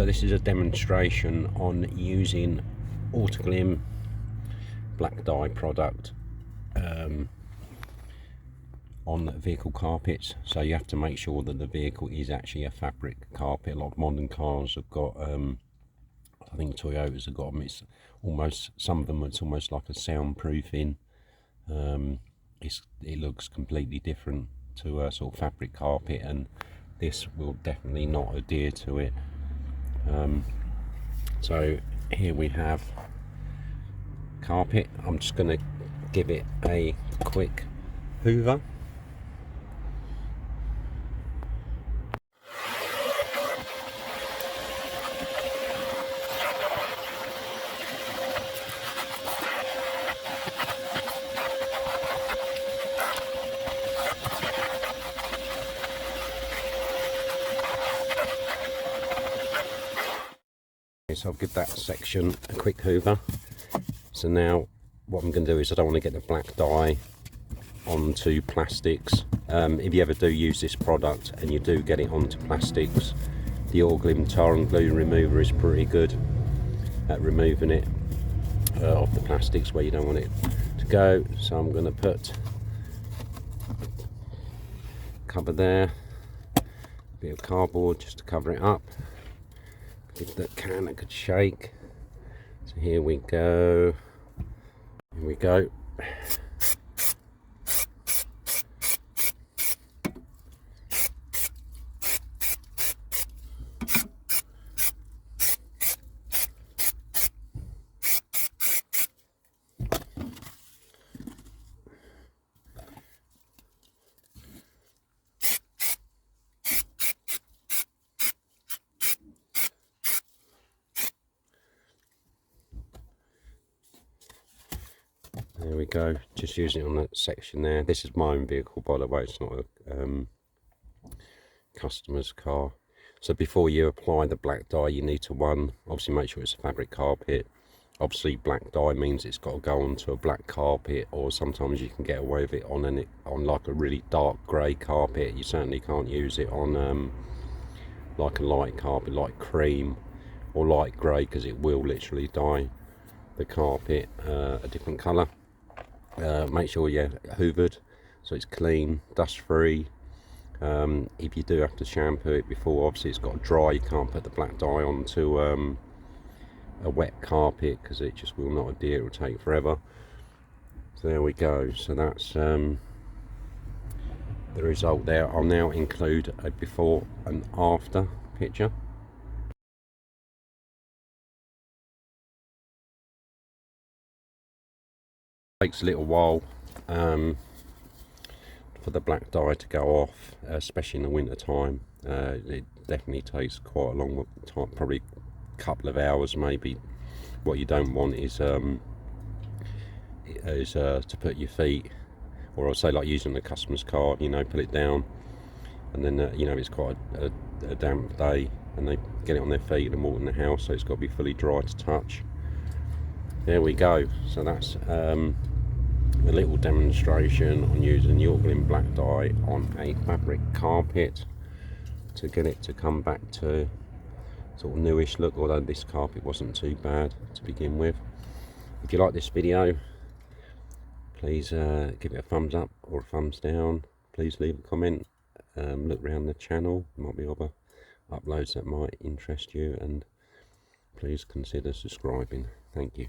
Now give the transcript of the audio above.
So this is a demonstration on using Autoglym black dye product on vehicle carpets. So you have to make sure that the vehicle is actually a fabric carpet. A lot of modern cars have got, I think Toyotas have got them, it's almost, some of them it's almost like a soundproofing. It looks completely different to a sort of fabric carpet, and this will definitely not adhere to it. So here we have carpet. I'm just going to give it a quick hoover. So I'll give that section a quick hoover. So now what I'm going to do is, I don't want to get the black dye onto plastics. If you ever do use this product and you do get it onto plastics, the Autoglym tar and glue remover is pretty good at removing it off the plastics where you don't want it to go. So I'm going to put cover there, a bit of cardboard just to cover it up. Give that can a good shake. So here we go. Here we go. There we go, just using it on that section there. This is my own vehicle, by the way, it's not a customer's car. So before you apply the black dye, you need to, one, obviously make sure it's a fabric carpet. Obviously black dye means it's got to go onto a black carpet, or sometimes you can get away with it on like a really dark grey carpet. You certainly can't use it on like a light carpet, like cream or light grey, because it will literally dye the carpet a different colour. Make sure you're hoovered so it's clean, dust free. If you do have to shampoo it before, obviously it's got to dry. You can't put the black dye onto a wet carpet because it just will not adhere, it will take forever. So there we go. So that's the result there. I'll now include a before and after picture. Takes a little while for the black dye to go off, especially in the winter time. It definitely takes quite a long time, probably a couple of hours maybe. What you don't want is to put your feet, or I'll say like using the customer's car, you know, put it down, and then you know, it's quite a damp day and they get it on their feet and walk in the house, so it's got to be fully dry to touch. There we go. So that's a little demonstration on using the Autoglym black dye on a fabric carpet to get it to come back to sort of newish look, although this carpet wasn't too bad to begin with. If you like this video, please give it a thumbs up or a thumbs down. Please leave a comment. Look around the channel, there might be other uploads that might interest you, and please consider subscribing. Thank you.